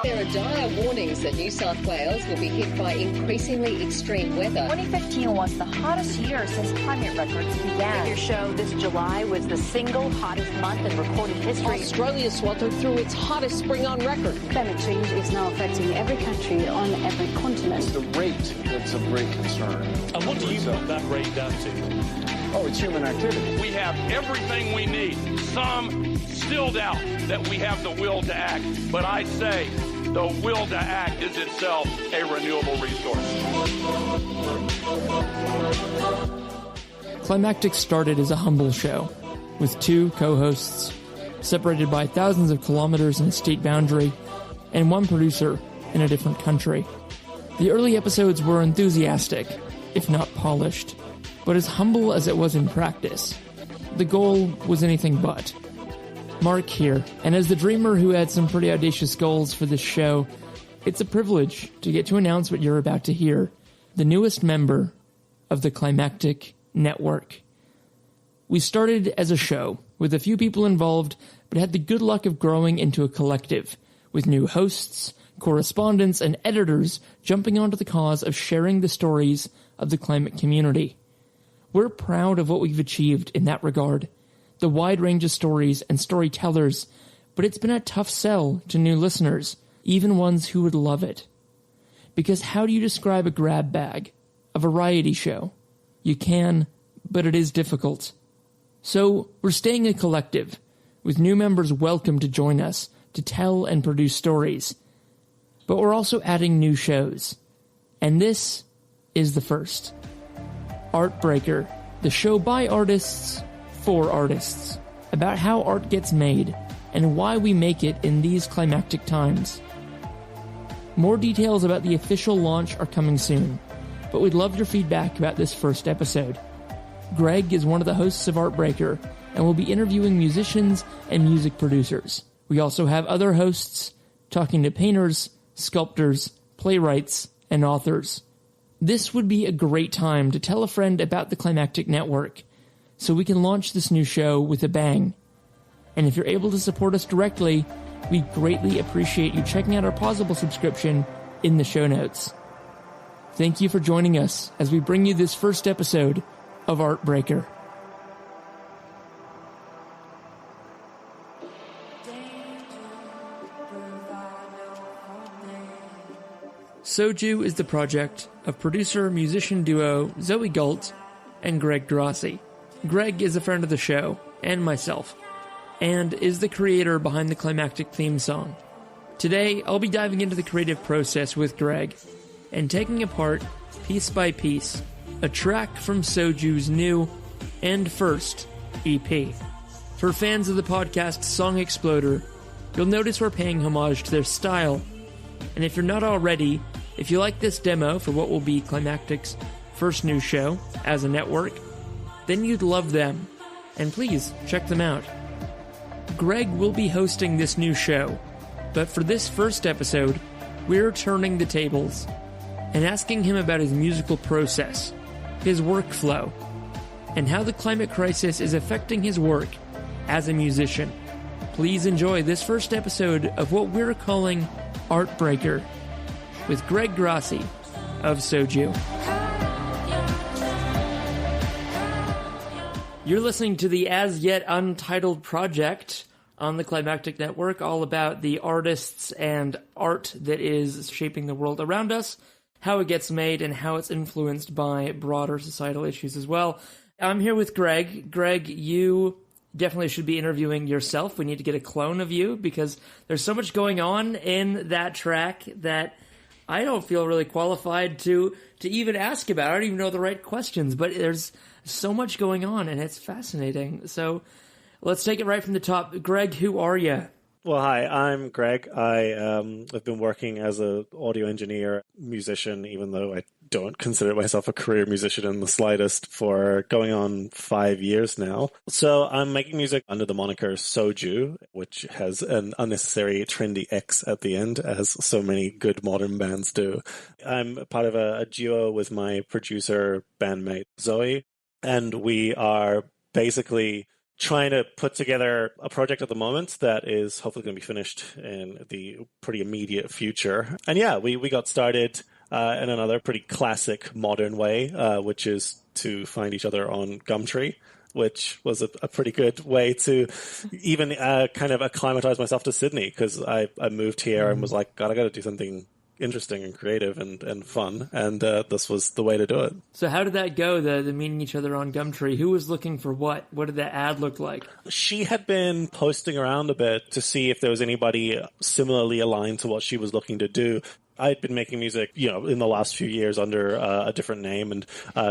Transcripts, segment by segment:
There are dire warnings that New South Wales will be hit by increasingly extreme weather. 2015 was the hottest year since climate records began. Your show this July was the single hottest month in recorded history. Australia sweltered through its hottest spring on record. Climate change is now affecting every country on every continent. It's the rate that's of great concern. And what do you put that rate down to? Oh, it's human activity. We have everything we need. Some still doubt that we have the will to act, but I say the will to act is itself a renewable resource. Climactic started as a humble show, with 2 co-hosts, separated by thousands of kilometers in a state boundary, and 1 producer in a different country. The early episodes were enthusiastic, if not polished, but as humble as it was in practice. The goal was anything but. Mark here, and as the dreamer who had some pretty audacious goals for this show, it's a privilege to get to announce what you're about to hear, the newest member of the Climactic Network. We started as a show, with a few people involved, but had the good luck of growing into a collective, with new hosts, correspondents, and editors jumping onto the cause of sharing the stories of the climate community. We're proud of what we've achieved in that regard, the wide range of stories and storytellers, but it's been a tough sell to new listeners, even ones who would love it. Because how do you describe a grab bag, a variety show? You can, but it is difficult. So we're staying a collective, with new members welcome to join us to tell and produce stories. But we're also adding new shows. And this is the first. Art Breaker, the show by artists, for artists, about how art gets made and why we make it in these climactic times. More details about the official launch are coming soon, but we'd love your feedback about this first episode. Greg is one of the hosts of Art Breaker and will be interviewing musicians and music producers. We also have other hosts talking to painters, sculptors, playwrights, and authors. This would be a great time to tell a friend about the Climactic Network, so we can launch this new show with a bang. And if you're able to support us directly, we greatly appreciate you checking out our Pausable subscription in the show notes. Thank you for joining us as we bring you this first episode of Art Breaker. Soju is the project of producer-musician duo Zoe Galt and Greg Grassi. Greg is a friend of the show, and myself, and is the creator behind the Climactic theme song. Today, I'll be diving into the creative process with Greg, and taking apart, piece by piece, a track from Soju's new and first EP. For fans of the podcast Song Exploder, you'll notice we're paying homage to their style, and if you're not already, if you like this demo for what will be Climactic's first new show as a network, then you'd love them, and please check them out. Greg will be hosting this new show, but for this first episode, we're turning the tables and asking him about his musical process, his workflow, and how the climate crisis is affecting his work as a musician. Please enjoy this first episode of what we're calling Art Breaker, with Greg Grassi of Soju. You're listening to the as yet untitled project on the Climactic Network, all about the artists and art that is shaping the world around us, how it gets made, and how it's influenced by broader societal issues as well. I'm here with Greg. Greg, you definitely should be interviewing yourself. We need to get a clone of you, because there's so much going on in that track that I don't feel really qualified to even ask about. I don't even know the right questions, but there's so much going on, and it's fascinating. So let's take it right from the top. Greg, who are you? Well, hi, I'm Greg. I've been working as an audio engineer, musician, even though I don't consider myself a career musician in the slightest, for going on 5 years now. So I'm making music under the moniker Soju, which has an unnecessary trendy X at the end, as so many good modern bands do. I'm part of a duo with my producer bandmate Zoe, and we are basically trying to put together a project at the moment that is hopefully going to be finished in the pretty immediate future. And yeah, we got started in another pretty classic modern way, which is to find each other on Gumtree, which was a pretty good way to even kind of acclimatize myself to Sydney, because I moved here and was like, God, I got to do something interesting and creative and fun, and this was the way to do it. So how did that go, the meeting each other on Gumtree? Who was looking for what? What did the ad look like? She had been posting around a bit to see if there was anybody similarly aligned to what she was looking to do. I'd been making music, in the last few years under a different name, and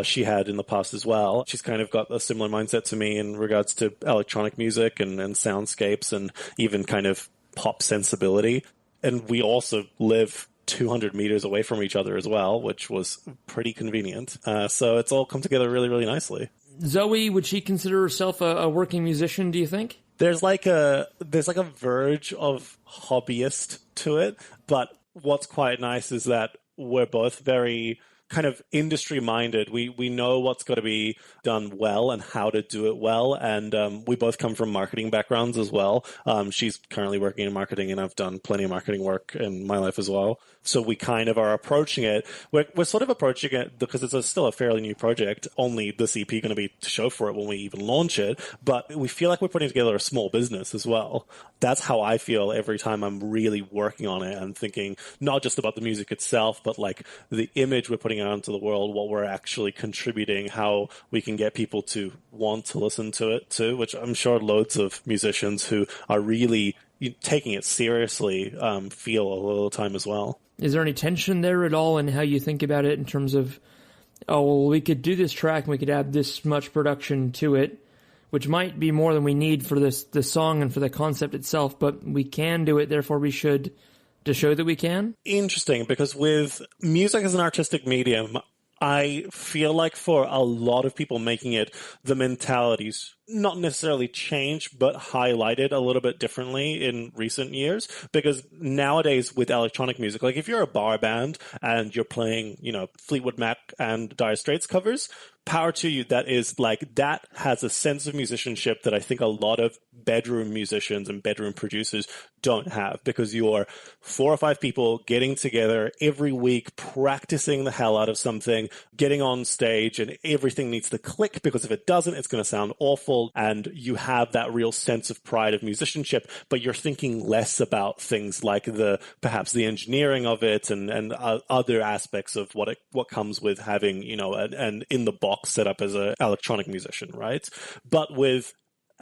she had in the past as well. She's kind of got a similar mindset to me in regards to electronic music and soundscapes and even kind of pop sensibility. And we also live 200 meters away from each other as well, which was pretty convenient. So it's all come together really, really nicely. Zoe, would she consider herself a working musician, do you think? There's like a verge of hobbyist to it, but what's quite nice is that we're both very kind of industry minded. We know what's got to be done well and how to do it well. And we both come from marketing backgrounds as well. She's currently working in marketing, and I've done plenty of marketing work in my life as well. So we kind of are approaching it. We're sort of approaching it because it's still a fairly new project. Only this EP going to be to show for it when we even launch it. But we feel like we're putting together a small business as well. That's how I feel every time I'm really working on it and thinking not just about the music itself, but like the image we're putting out into the world, what we're actually contributing, how we can get people to want to listen to it too, which I'm sure loads of musicians who are really taking it seriously feel a little time as well. Is there any tension there at all in how you think about it in terms of, oh, well, we could do this track and we could add this much production to it, which might be more than we need for the song and for the concept itself, but we can do it, therefore we should, to show that we can? Interesting, because with music as an artistic medium, I feel like for a lot of people making it, the mentalities not necessarily changed, but highlighted a little bit differently in recent years. Because nowadays with electronic music, like if you're a bar band and you're playing, Fleetwood Mac and Dire Straits covers, power to you. That has a sense of musicianship that I think a lot of bedroom musicians and bedroom producers don't have, because you're 4 or 5 people getting together every week, practicing the hell out of something, getting on stage, and everything needs to click, because if it doesn't, it's going to sound awful. And you have that real sense of pride of musicianship, but you're thinking less about things like perhaps the engineering of it and other aspects of what comes with having, an in the box setup as an electronic musician, right? But with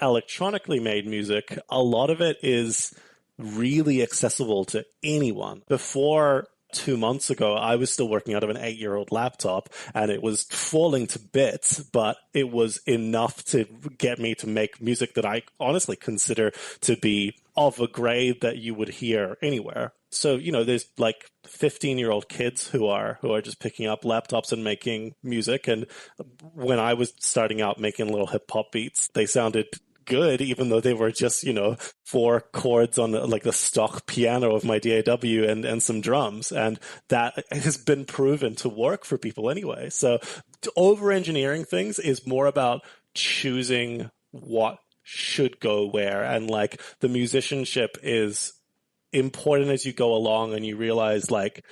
electronically made music, a lot of it is really accessible to anyone. Before 2 months ago, I was still working out of an 8-year-old laptop, and it was falling to bits, but it was enough to get me to make music that I honestly consider to be of a grade that you would hear anywhere. So, there's like 15-year-old kids who are just picking up laptops and making music. And when I was starting out making little hip hop beats, they sounded good, even though they were just, 4 chords on like the stock piano of my DAW and some drums. And that has been proven to work for people anyway. So over-engineering things is more about choosing what should go where. And like the musicianship is important as you go along, and you realize like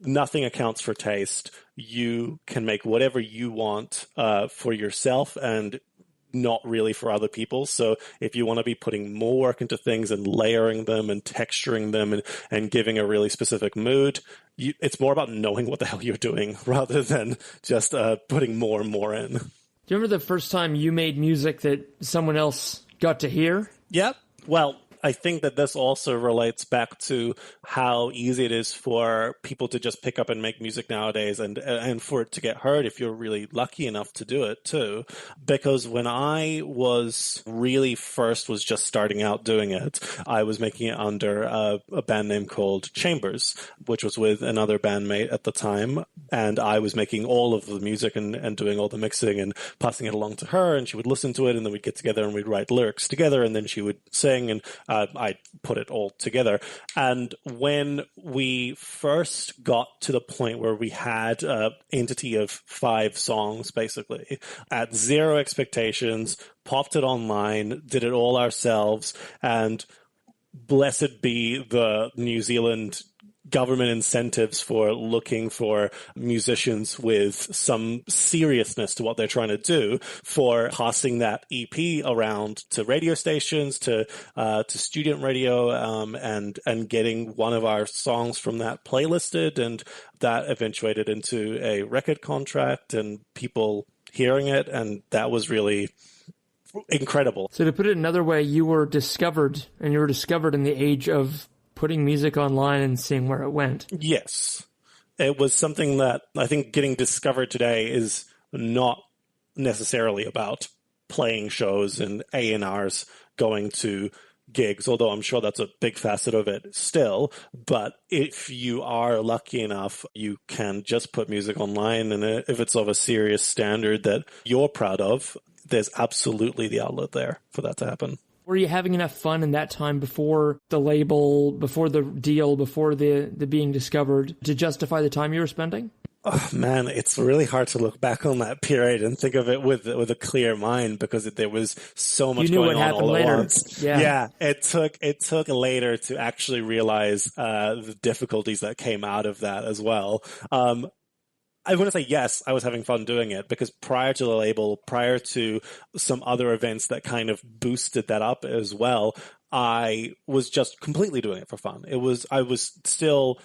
nothing accounts for taste. You can make whatever you want for yourself and not really for other people. So if you want to be putting more work into things and layering them and texturing them and giving a really specific mood, it's more about knowing what the hell you're doing rather than just putting more and more in. Do you remember the first time you made music that someone else got to hear? Yep. Well, I think that this also relates back to how easy it is for people to just pick up and make music nowadays, and for it to get heard if you're really lucky enough to do it too. Because when I was just starting out doing it, I was making it under a band name called Chambers, which was with another bandmate at the time. And I was making all of the music and doing all the mixing and passing it along to her, and she would listen to it, and then we'd get together and we'd write lyrics together, and then she would sing, and I put it all together. And when we first got to the point where we had an entity of 5 songs, basically, at zero expectations, popped it online, did it all ourselves, and blessed be the New Zealand government incentives for looking for musicians with some seriousness to what they're trying to do, for passing that EP around to radio stations, to student radio, and getting one of our songs from that playlisted, and that eventuated into a record contract and people hearing it, and that was really incredible. So to put it another way, you were discovered, and you were discovered in the age of putting music online and seeing where it went. Yes. It was something that I think getting discovered today is not necessarily about playing shows and A&Rs going to gigs, although I'm sure that's a big facet of it still. But if you are lucky enough, you can just put music online, and if it's of a serious standard that you're proud of, there's absolutely the outlet there for that to happen. Were you having enough fun in that time before the label, before the deal, before the being discovered, to justify the time you were spending? Oh, man, it's really hard to look back on that period and think of it with a clear mind, because there was so much going on all at once. Yeah, it took later to actually realize the difficulties that came out of that as well. I want to say, yes, I was having fun doing it, because prior to the label, prior to some other events that kind of boosted that up as well, I was just completely doing it for fun. I was still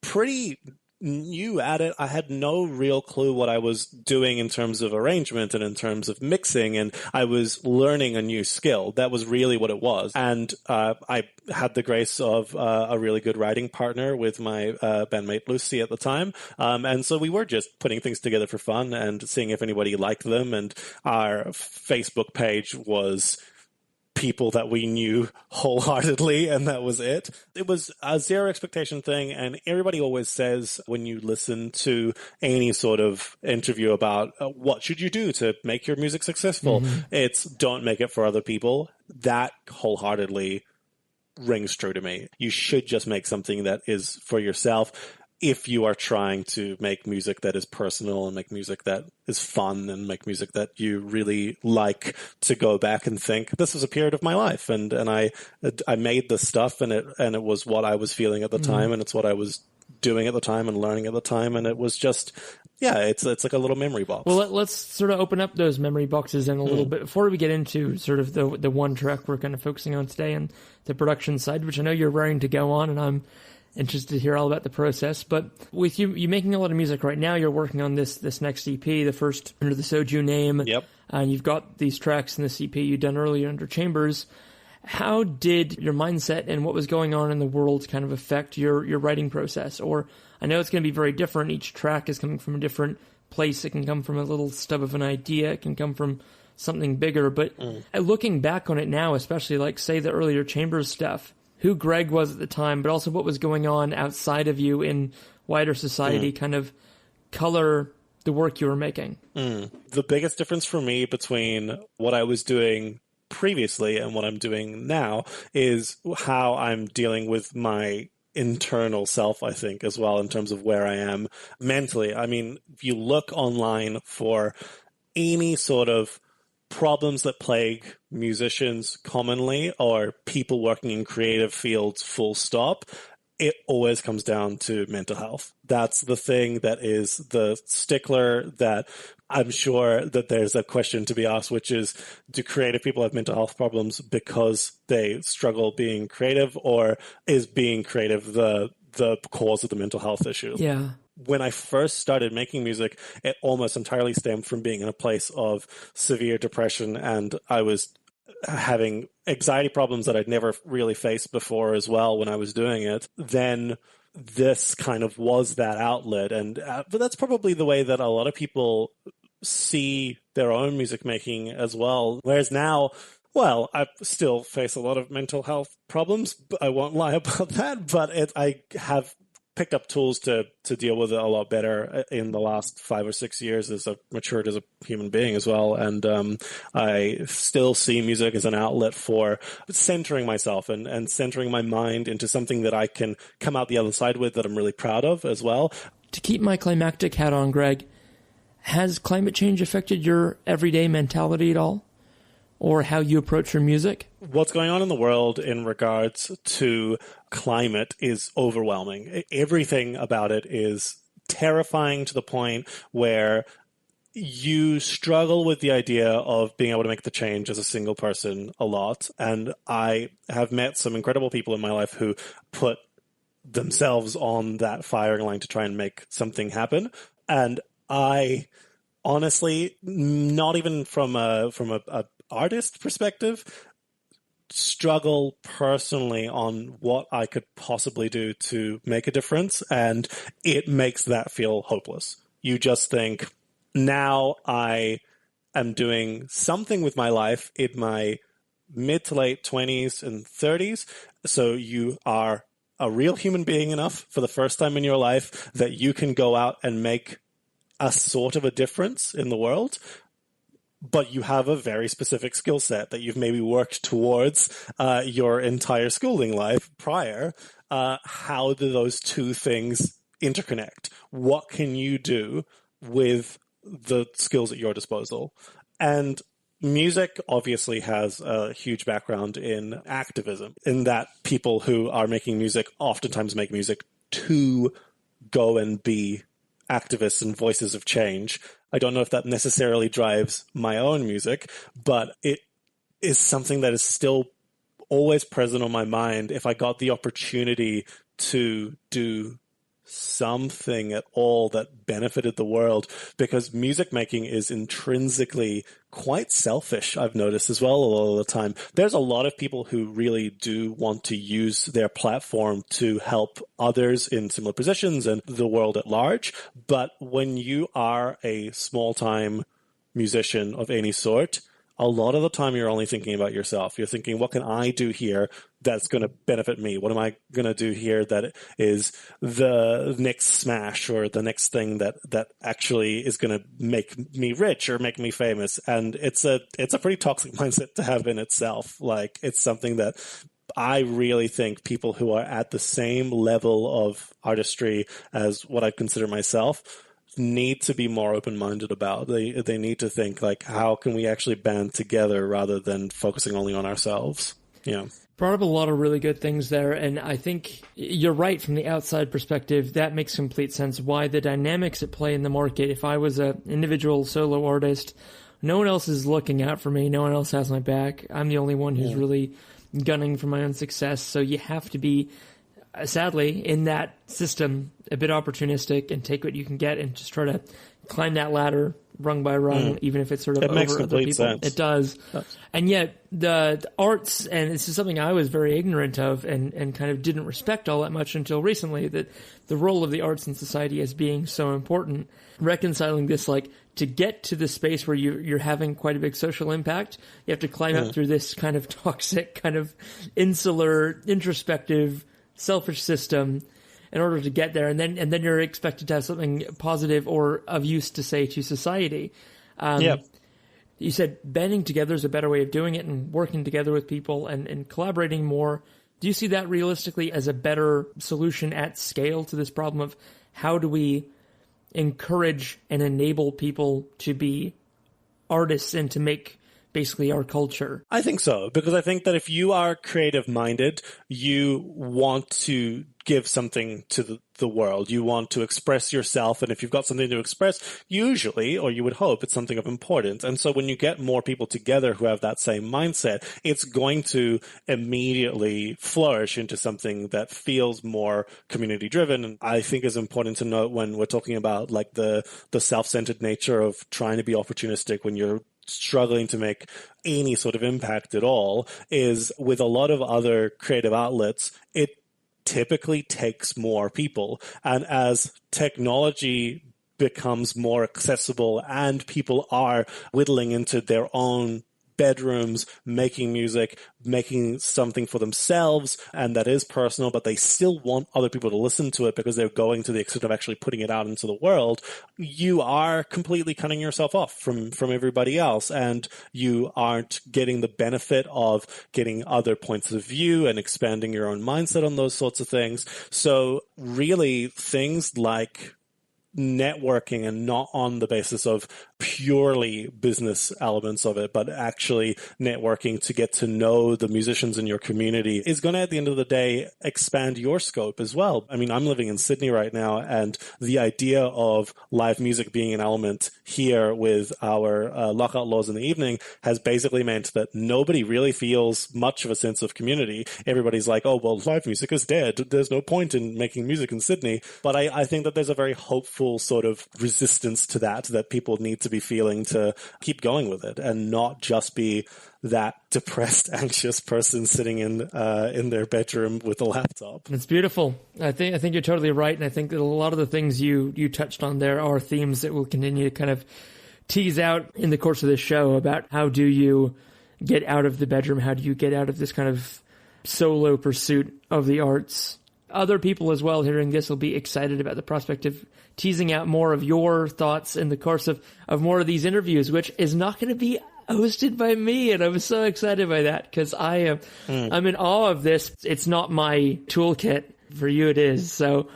pretty new at it. I had no real clue what I was doing in terms of arrangement and in terms of mixing, and I was learning a new skill. That was really what it was. And I had the grace of a really good writing partner with my bandmate Lucy at the time. And so we were just putting things together for fun and seeing if anybody liked them. And our Facebook page was people that we knew wholeheartedly, and that was it. It was a zero expectation thing, and everybody always says when you listen to any sort of interview about what should you do to make your music successful, it's don't make it for other people. That wholeheartedly rings true to me. You should just make something that is for yourself. If you are trying to make music that is personal and make music that is fun and make music that you really like to go back and think, this was a period of my life, and I made this stuff, and it was what I was feeling at the time, and it's what I was doing at the time and learning at the time, and it was just, yeah, it's like a little memory box. Well, let's sort of open up those memory boxes in a little bit before we get into sort of the one track we're kind of focusing on today and the production side, which I know you're raring to go on, and I'm interested to hear all about the process. But with you making a lot of music right now, you're working on this next EP, the first under the Soju name. Yep. And you've got these tracks in this EP you've done earlier under Chambers. How did your mindset and what was going on in the world kind of affect your writing process? Or I know it's going to be very different. Each track is coming from a different place. It can come from a little stub of an idea. It can come from something bigger. But looking back on it now, especially like, say, the earlier Chambers stuff, who Greg was at the time, but also what was going on outside of you in wider society kind of color the work you were making. The biggest difference for me between what I was doing previously and what I'm doing now is how I'm dealing with my internal self, I think, as well, in terms of where I am mentally. I mean, if you look online for any sort of problems that plague musicians commonly, or people working in creative fields full stop, it always comes down to mental health. That's the thing that is the stickler that I'm sure that there's a question to be asked, which is, do creative people have mental health problems because they struggle being creative, or is being creative the cause of the mental health issue? Yeah. When I first started making music, it almost entirely stemmed from being in a place of severe depression, and I was having anxiety problems that I'd never really faced before as well when I was doing it. Then this kind of was that outlet, and but that's probably the way that a lot of people see their own music making as well. Whereas now, well, I still face a lot of mental health problems. I won't lie about that, but I have picked up tools to deal with it a lot better in the last 5 or 6 years as I've matured as a human being as well. And I still see music as an outlet for centering myself and centering my mind into something that I can come out the other side with, that I'm really proud of as well. To keep my climactic hat on, Greg, has climate change affected your everyday mentality at all? Or how you approach your music? What's going on in the world in regards to climate is overwhelming. Everything about it is terrifying to the point where you struggle with the idea of being able to make the change as a single person a lot. And I have met some incredible people in my life who put themselves on that firing line to try and make something happen. And I honestly, not even from a artist perspective, struggle personally on what I could possibly do to make a difference, and it makes that feel hopeless. You just think, now I am doing something with my life in my mid to late 20s and 30s, so you are a real human being enough for the first time in your life that you can go out and make a sort of a difference in the world. But you have a very specific skill set that you've maybe worked towards your entire schooling life prior. How do those two things interconnect? What can you do with the skills at your disposal? And music obviously has a huge background in activism, in that people who are making music oftentimes make music to go and be activists and voices of change. I don't know if that necessarily drives my own music, but it is something that is still always present on my mind. If I got the opportunity to do something at all that benefited the world, because music making is intrinsically quite selfish, I've noticed as well a lot of the time. There's a lot of people who really do want to use their platform to help others in similar positions and the world at large. But when you are a small-time musician of any sort, a lot of the time you're only thinking about yourself. You're thinking, what can I do here that's going to benefit me? What am I going to do here that is the next smash or the next thing that actually is going to make me rich or make me famous? And it's a pretty toxic mindset to have in itself. Like, it's something that I really think people who are at the same level of artistry as what I consider myself need to be more open-minded about. They need to think, like, how can we actually band together rather than focusing only on ourselves? Yeah. Brought up a lot of really good things there, and I think you're right from the outside perspective. That makes complete sense why the dynamics at play in the market. If I was an individual solo artist, no one else is looking out for me. No one else has my back. I'm the only one who's really gunning for my own success. So you have to be, sadly, in that system, a bit opportunistic and take what you can get and just try to climb that ladder rung by rung, even if it's sort of over other people. Sense. It does. And yet the arts, and this is something I was very ignorant of and kind of didn't respect all that much until recently, that the role of the arts in society as being so important, reconciling this, like, to get to the space where you're having quite a big social impact, you have to climb up through this kind of toxic, kind of insular, introspective, selfish system in order to get there, and then you're expected to have something positive or of use to say to society. You said banding together is a better way of doing it, and working together with people and collaborating more. Do you see that realistically as a better solution at scale to this problem of how do we encourage and enable people to be artists and to make basically our culture? I think so, because I think that if you are creative-minded, you want to give something to the world. You want to express yourself, and if you've got something to express, usually, or you would hope, it's something of importance. And so when you get more people together who have that same mindset, it's going to immediately flourish into something that feels more community-driven. And I think is important to note when we're talking about, like, the self-centered nature of trying to be opportunistic when you're struggling to make any sort of impact at all, is with a lot of other creative outlets, it typically takes more people. And as technology becomes more accessible and people are whittling into their own bedrooms, making music, making something for themselves, and that is personal, but they still want other people to listen to it because they're going to the extent of actually putting it out into the world, you are completely cutting yourself off from everybody else, and you aren't getting the benefit of getting other points of view and expanding your own mindset on those sorts of things. So really, things like networking, and not on the basis of purely business elements of it, but actually networking to get to know the musicians in your community, is going to, at the end of the day, expand your scope as well. I mean, I'm living in Sydney right now, and the idea of live music being an element here with our lockout laws in the evening has basically meant that nobody really feels much of a sense of community. Everybody's like, oh, well, live music is dead. There's no point in making music in Sydney. But I think that there's a very hopeful sort of resistance to that people need to be feeling to keep going with it, and not just be that depressed, anxious person sitting in their bedroom with a laptop. It's beautiful. I think you're totally right, and I think that a lot of the things you touched on there are themes that we'll continue to kind of tease out in the course of this show about how do you get out of the bedroom, how do you get out of this kind of solo pursuit of the arts. Other people as well hearing this will be excited about the prospect of teasing out more of your thoughts in the course of more of these interviews, which is not going to be hosted by me. And I'm so excited by that because I'm in awe of this. It's not my toolkit. For you, it is. So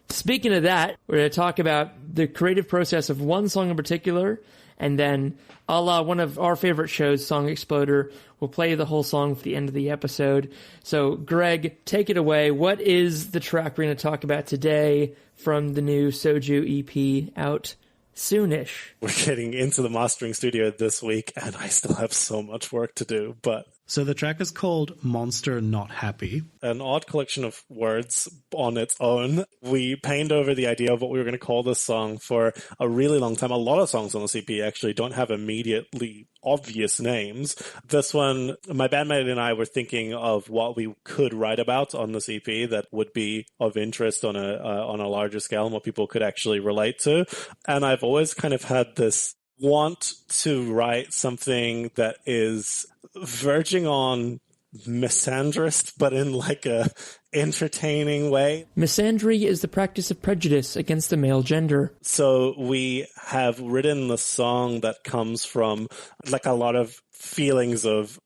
speaking of that, we're going to talk about the creative process of one song in particular. And then, a la one of our favorite shows, Song Exploder, we'll play the whole song for the end of the episode. So, Greg, take it away. What is the track we're going to talk about today from the new Soju EP out soonish? We're getting into the mastering studio this week, and I still have so much work to do, but... So the track is called Monster Not Happy. An odd collection of words on its own. We pained over the idea of what we were going to call this song for a really long time. A lot of songs on the CP actually don't have immediately obvious names. This one, my bandmate and I were thinking of what we could write about on the CP that would be of interest on a larger scale and what people could actually relate to. And I've always kind of had this want to write something that is verging on misandrist, but in like a entertaining way. Misandry is the practice of prejudice against the male gender. So we have written the song that comes from like a lot of feelings of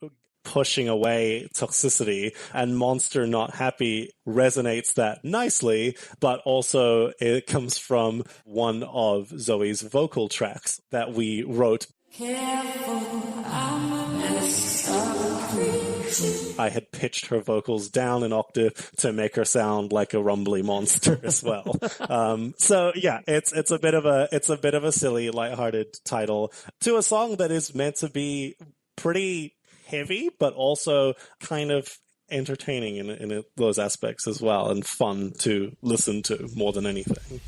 pushing away toxicity, and Monster Not Happy resonates that nicely, but also it comes from one of Zoe's vocal tracks that we wrote. I had pitched her vocals down an octave to make her sound like a rumbly monster as well. So yeah, it's a bit of a silly, lighthearted title to a song that is meant to be pretty heavy, but also kind of entertaining in those aspects as well, and fun to listen to more than anything.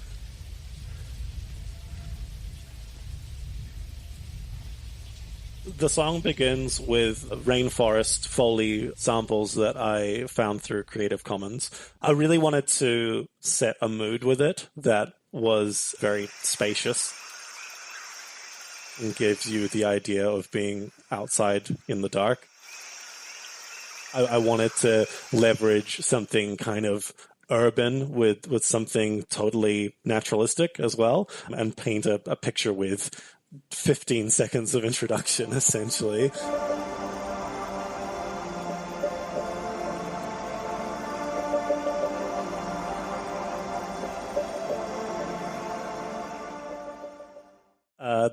The song begins with rainforest Foley samples that I found through Creative Commons. I really wanted to set a mood with it that was very spacious and gives you the idea of being outside in the dark. I wanted to leverage something kind of urban with something totally naturalistic as well, and paint a picture with 15 seconds of introduction, essentially.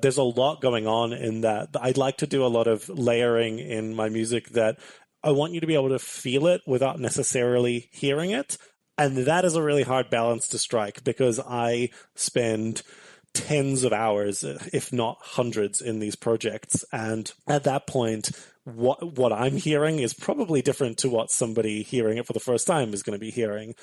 There's a lot going on in that. I'd like to do a lot of layering in my music that I want you to be able to feel it without necessarily hearing it. And that is a really hard balance to strike, because I spend tens of hours, if not hundreds, in these projects. And at that point, what I'm hearing is probably different to what somebody hearing it for the first time is going to be hearing.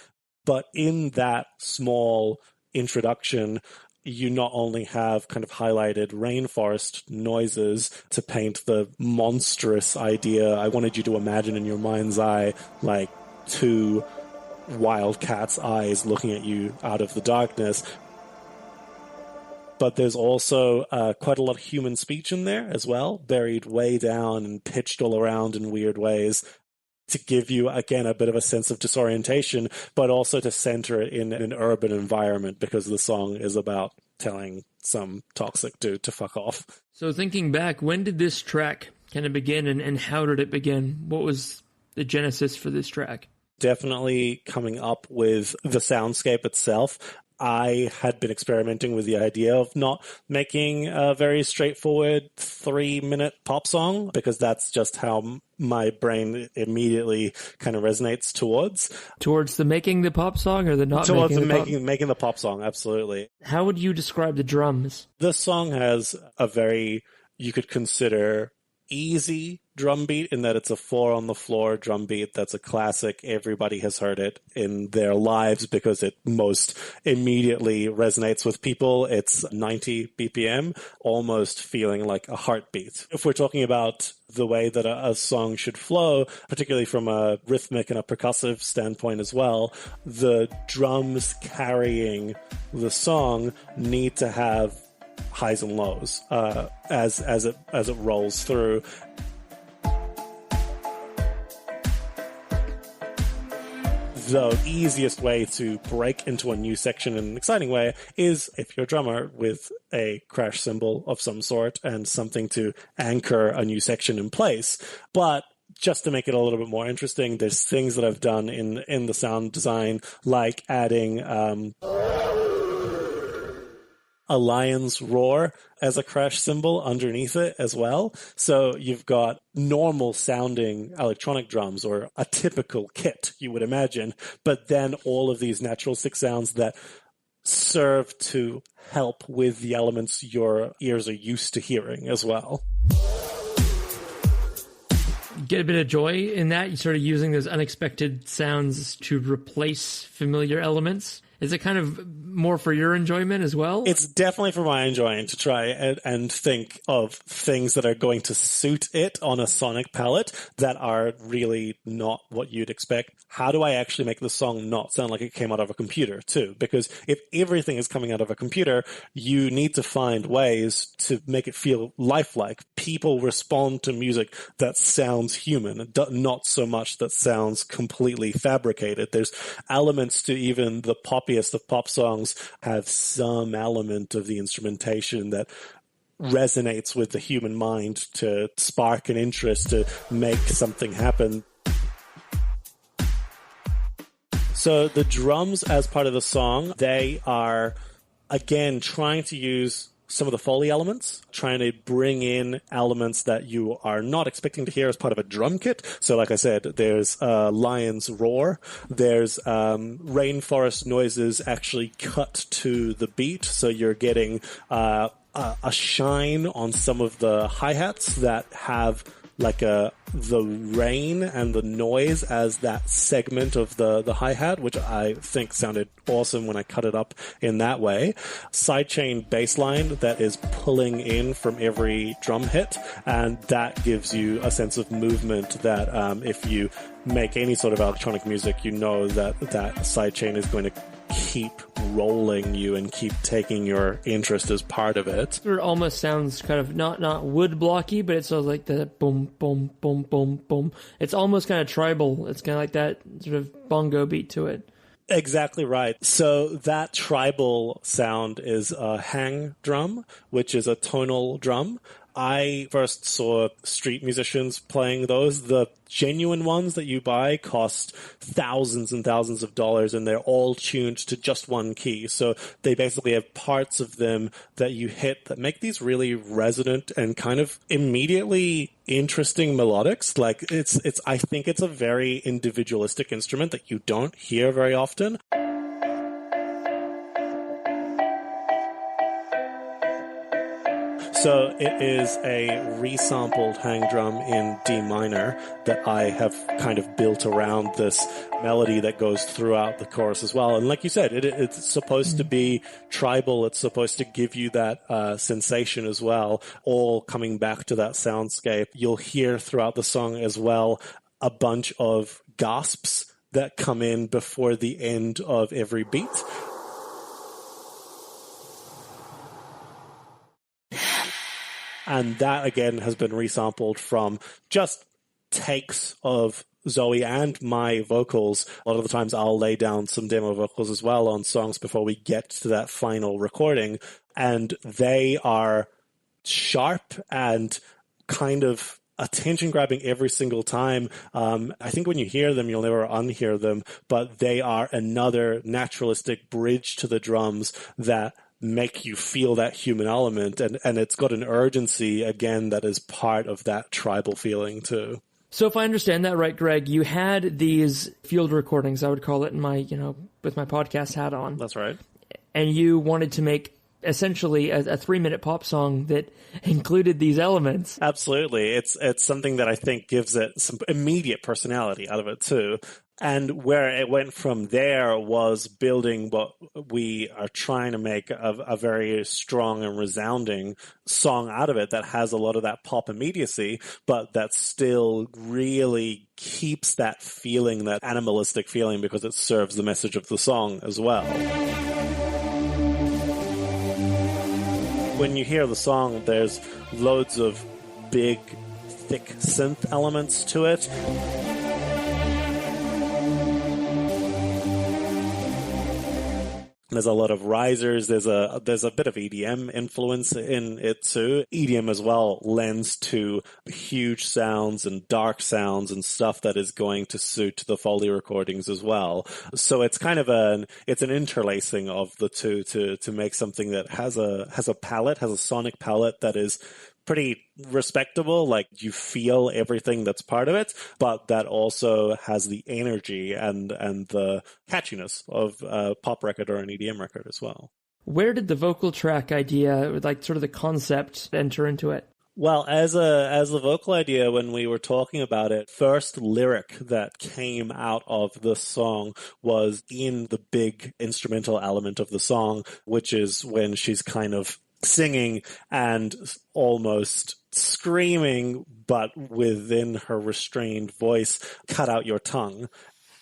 But in that small introduction, you not only have kind of highlighted rainforest noises to paint the monstrous idea. I wanted you to imagine in your mind's eye like two wildcats' eyes looking at you out of the darkness. but there's also quite a lot of human speech in there as well, buried way down and pitched all around in weird ways to give you, again, a bit of a sense of disorientation, but also to center it in an urban environment because the song is about telling some toxic dude to fuck off. So thinking back, when did this track kind of begin and how did it begin? What was the genesis for this track? Definitely coming up with the soundscape itself. I had been experimenting with the idea of not making a very straightforward 3-minute pop song because that's just how my brain immediately kind of resonates towards. Towards the making the pop song or the not towards making the pop? Making the pop song, absolutely. How would you describe the drums? This song has a very, you could consider, easy drum beat in that it's a 4-on-the-floor drum beat that's a classic. Everybody has heard it in their lives because it most immediately resonates with people. It's 90 BPM, almost feeling like a heartbeat. If we're talking about the way that a song should flow, particularly from a rhythmic and a percussive standpoint as well, the drums carrying the song need to have highs and lows as it rolls through. The easiest way to break into a new section in an exciting way is if you're a drummer with a crash cymbal of some sort and something to anchor a new section in place. But just to make it a little bit more interesting, there's things that I've done in the sound design, like adding a lion's roar as a crash cymbal underneath it as well. So you've got normal sounding electronic drums, or a typical kit, you would imagine, but then all of these natural stick sounds that serve to help with the elements your ears are used to hearing as well. Get a bit of joy in that, you're sort of using those unexpected sounds to replace familiar elements. Is it kind of more for your enjoyment as well? It's definitely for my enjoyment to try and think of things that are going to suit it on a sonic palette that are really not what you'd expect. How do I actually make the song not sound like it came out of a computer too? Because if everything is coming out of a computer, you need to find ways to make it feel lifelike. People respond to music that sounds human, not so much that sounds completely fabricated. There's elements to even the poppiest of pop songs have some element of the instrumentation that resonates with the human mind to spark an interest, to make something happen. So the drums as part of the song, they are, again, trying to use some of the Foley elements, trying to bring in elements that you are not expecting to hear as part of a drum kit. So like I said, there's lion's roar, there's rainforest noises actually cut to the beat, so you're getting a shine on some of the hi-hats that have like the rain and the noise as that segment of the hi-hat, which I think sounded awesome when I cut it up in that way. Sidechain bass line that is pulling in from every drum hit, and that gives you a sense of movement that if you make any sort of electronic music, you know that sidechain is going to keep rolling you and keep taking your interest as part of it. It almost sounds kind of not wood blocky, but it sounds like the boom, boom, boom, boom, boom. It's almost kind of tribal. It's kind of like that sort of bongo beat to it. Exactly right. So that tribal sound is a hang drum, which is a tonal drum. I first saw street musicians playing those. The genuine ones that you buy cost thousands and thousands of dollars, and they're all tuned to just one key. So they basically have parts of them that you hit that make these really resonant and kind of immediately interesting melodics. Like I think it's a very individualistic instrument that you don't hear very often. So it is a resampled hang drum in D minor that I have kind of built around this melody that goes throughout the chorus as well. And like you said, it's supposed to be tribal. It's supposed to give you that sensation as well, all coming back to that soundscape. You'll hear throughout the song as well a bunch of gasps that come in before the end of every beat. And that, again, has been resampled from just takes of Zoe and my vocals. A lot of the times I'll lay down some demo vocals as well on songs before we get to that final recording. And they are sharp and kind of attention grabbing every single time. I think when you hear them, you'll never unhear them, but they are another naturalistic bridge to the drums that make you feel that human element. And it's got an urgency, again, that is part of that tribal feeling too. So if I understand that right, Greg, you had these field recordings, I would call it, in my, with my podcast hat on. That's right. And you wanted to make essentially a 3-minute pop song that included these elements. Absolutely. It's something that I think gives it some immediate personality out of it too. And where it went from there was building what we are trying to make a very strong and resounding song out of it that has a lot of that pop immediacy, but that still really keeps that feeling, that animalistic feeling, because it serves the message of the song as well. When you hear the song, there's loads of big, thick synth elements to it. There's a lot of risers. There's a bit of EDM influence in it too. EDM as well lends to huge sounds and dark sounds and stuff that is going to suit the Foley recordings as well. So it's kind of an interlacing of the two to make something that has a palette, has a sonic palette that is pretty respectable, like you feel everything that's part of it, but that also has the energy and the catchiness of a pop record or an EDM record as well. Where did the vocal track idea, like sort of the concept, enter into it? Well, as a vocal idea, when we were talking about it, first lyric that came out of the song was in the big instrumental element of the song, which is when she's kind of singing and almost screaming, but within her restrained voice, cut out your tongue.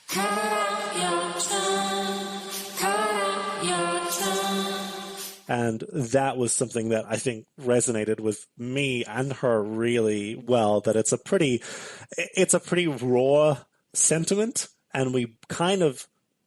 Cut out your tongue, cut out your tongue. And that was something that I think resonated with me and her really well, that it's a pretty raw sentiment, and we kind of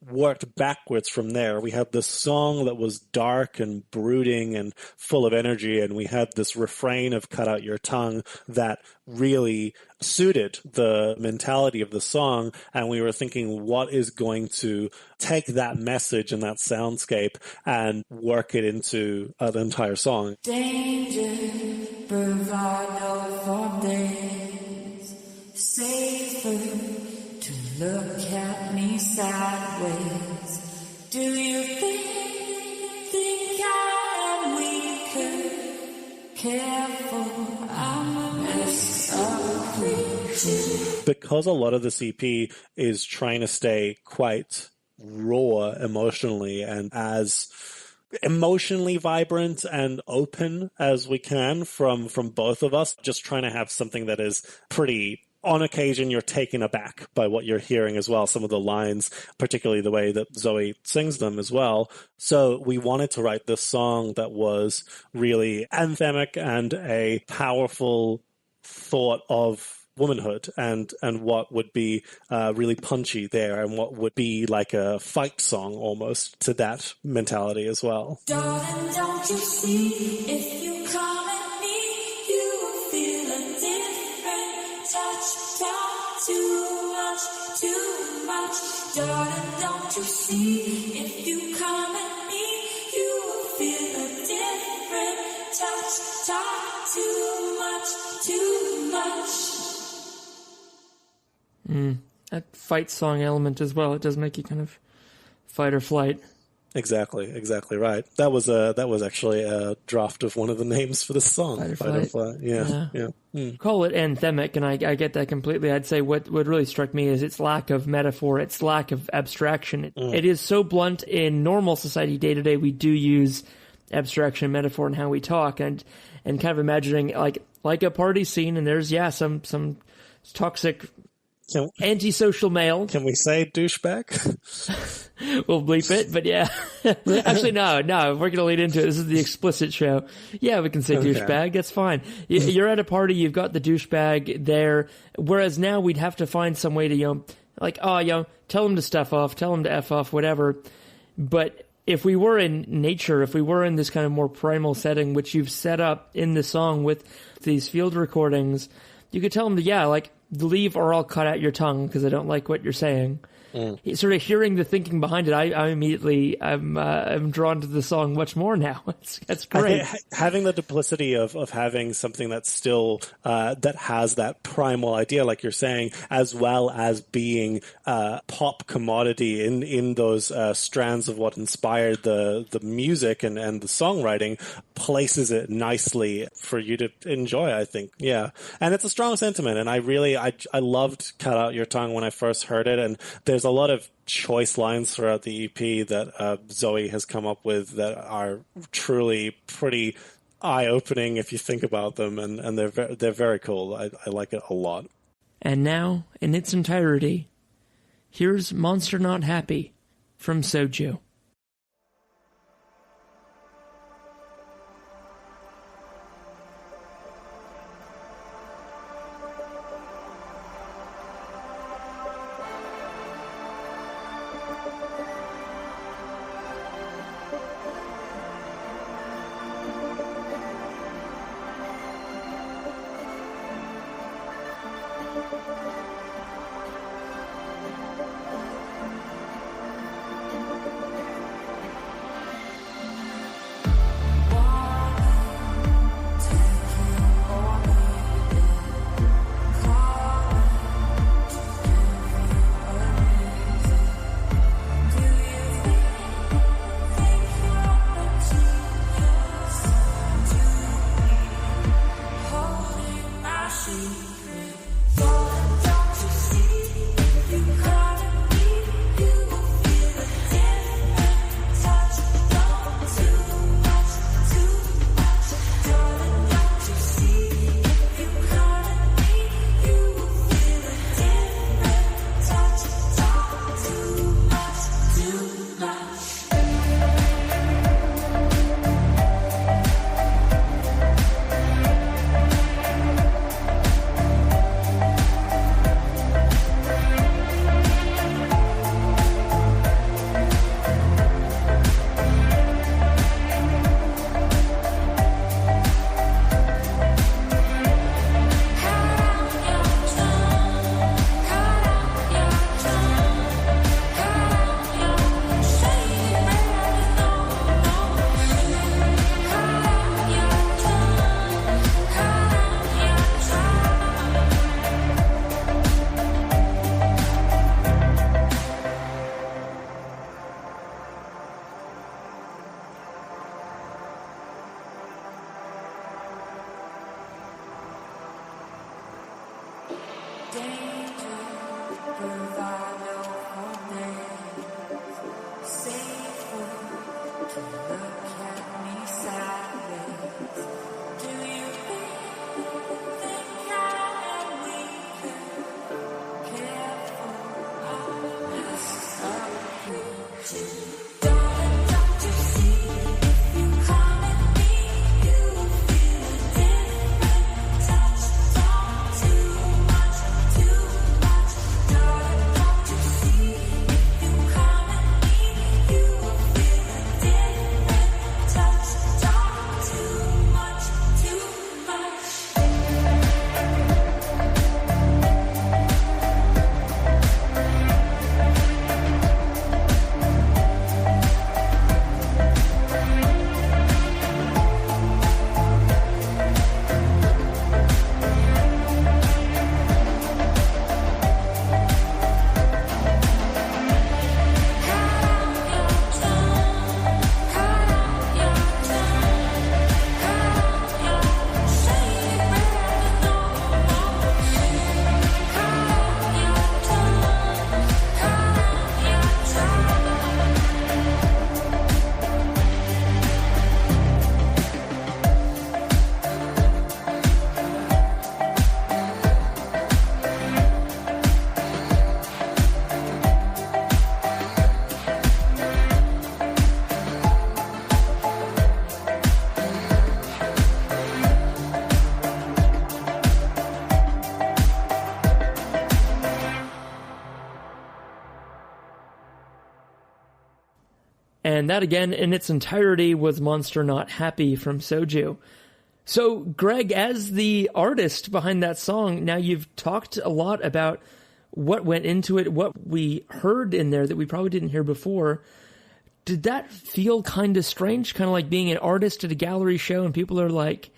worked backwards from there. We had this song that was dark and brooding and full of energy, and we had this refrain of cut out your tongue that really suited the mentality of the song, and we were thinking, what is going to take that message and that soundscape and work it into an entire song. Danger, bravado for days, safer to look at me sideways. Do you think I am weaker? Careful, I'm a mess of creature. Because a lot of the CP is trying to stay quite raw emotionally and as emotionally vibrant and open as we can from both of us, just trying to have something that is pretty, on occasion you're taken aback by what you're hearing as well, some of the lines, particularly the way that Zoe sings them as well. So we wanted to write this song that was really anthemic and a powerful thought of womanhood and what would be really punchy there and what would be like a fight song almost to that mentality as well. Darling, don't you see, if you come at me, you will feel a different touch. Talk too much. Darling, don't you see, if you come at me, you will feel a different touch. Talk too much. That fight song element as well, it does make you kind of fight or flight. Exactly right. That was actually a draft of one of the names for the song. Fight or flight. Yeah. Call it anthemic, and I get that completely. I'd say what really struck me is its lack of metaphor, its lack of abstraction. It is so blunt in normal society day to day. We do use abstraction and metaphor in how we talk, and kind of imagining like a party scene, and there's some toxic antisocial male. Can we say douchebag? We'll bleep it, but yeah. Actually, no, we're going to lead into it. This is the explicit show. Yeah, we can say douchebag. That's fine. You're at a party, you've got the douchebag there, whereas now we'd have to find some way to, tell him to stuff off, tell him to F off, whatever. But if we were in nature, if we were in this kind of more primal setting, which you've set up in the song with these field recordings, you could tell him to, leave or I'll cut out your tongue because I don't like what you're saying. Sort of hearing the thinking behind it, I immediately I'm drawn to the song much more now. It's great. Having the duplicity of having something that's still that has that primal idea, like you're saying, as well as being pop commodity in those strands of what inspired the music and the songwriting, places it nicely for you to enjoy, I think. Yeah, and it's a strong sentiment, and I loved "Cut Out Your Tongue" when I first heard it, and there's a lot of choice lines throughout the EP that Zoe has come up with that are truly pretty eye-opening if you think about them, and they're very cool. I like it a lot. And now, in its entirety, here's Monster Not Happy from Soju. And that, again, in its entirety, was Monster Not Happy from Soju. So, Greg, as the artist behind that song, now you've talked a lot about what went into it, what we heard in there that we probably didn't hear before. Did that feel kind of strange? Kind of like being an artist at a gallery show and people are like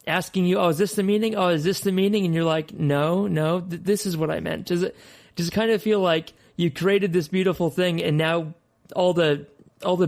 asking you, oh, is this the meaning? Oh, is this the meaning? And you're like, no, this is what I meant. Does it kind of feel like you created this beautiful thing and now all the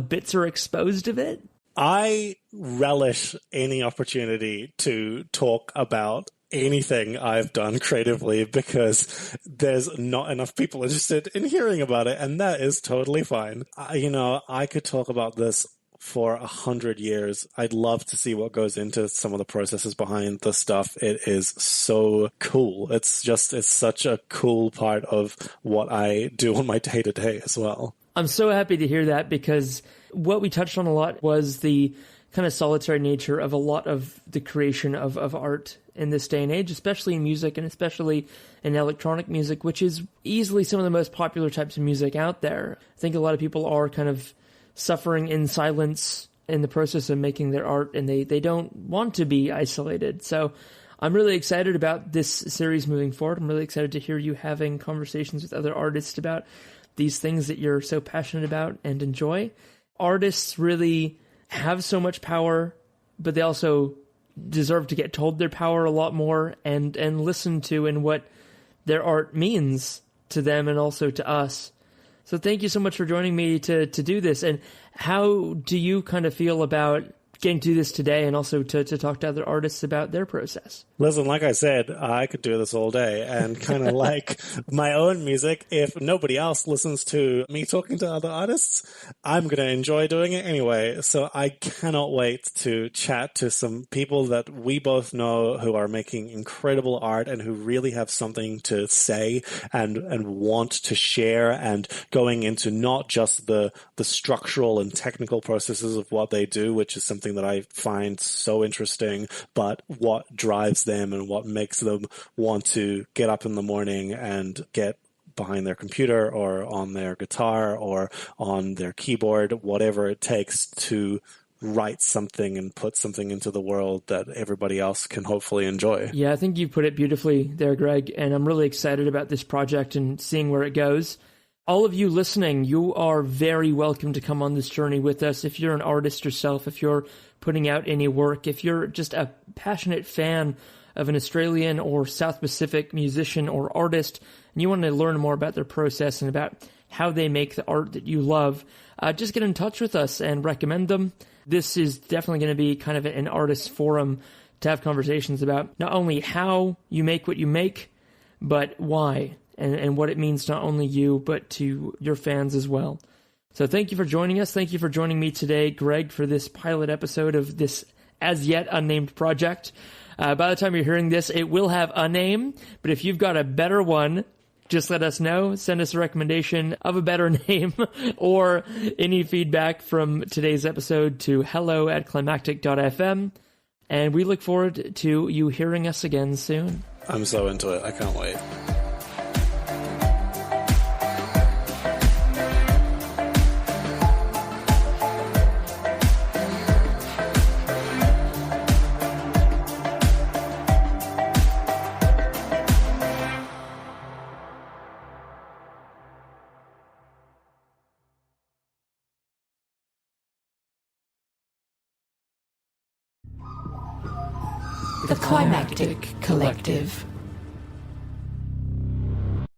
bits are exposed of it? I relish any opportunity to talk about anything I've done creatively because there's not enough people interested in hearing about it, and that is totally fine. I could talk about this for 100 years. I'd love to see what goes into some of the processes behind the stuff. It is so cool. It's such a cool part of what I do on my day-to-day as well. I'm so happy to hear that, because what we touched on a lot was the kind of solitary nature of a lot of the creation of art in this day and age, especially in music and especially in electronic music, which is easily some of the most popular types of music out there. I think a lot of people are kind of suffering in silence in the process of making their art, and they don't want to be isolated. So I'm really excited about this series moving forward. I'm really excited to hear you having conversations with other artists about these things that you're so passionate about and enjoy. Artists really have so much power, but they also deserve to get told their power a lot more and listened to in what their art means to them and also to us. So thank you so much for joining me to do this. And how do you kind of feel about getting to do this today and also to talk to other artists about their process? Listen, like I said, I could do this all day, and kind of like my own music, if nobody else listens to me talking to other artists, I'm going to enjoy doing it anyway. So I cannot wait to chat to some people that we both know who are making incredible art and who really have something to say and want to share, and going into not just the structural and technical processes of what they do, which is something that I find so interesting, but what drives them and what makes them want to get up in the morning and get behind their computer or on their guitar or on their keyboard, whatever it takes to write something and put something into the world that everybody else can hopefully enjoy. Yeah, I think you put it beautifully there, Greg, and I'm really excited about this project and seeing where it goes. All of you listening, you are very welcome to come on this journey with us. If you're an artist yourself, if you're putting out any work, if you're just a passionate fan of an Australian or South Pacific musician or artist, and you want to learn more about their process and about how they make the art that you love, just get in touch with us and recommend them. This is definitely going to be kind of an artist forum to have conversations about not only how you make what you make, but why. And what it means not only you, but to your fans as well. So thank you for joining us. Thank you for joining me today, Greg, for this pilot episode of this as yet unnamed project. By the time you're hearing this, it will have a name, but if you've got a better one, just let us know. Send us a recommendation of a better name or any feedback from today's episode to hello@climactic.fm. And we look forward to you hearing us again soon. I'm so into it. I can't wait. The Climactic Collective.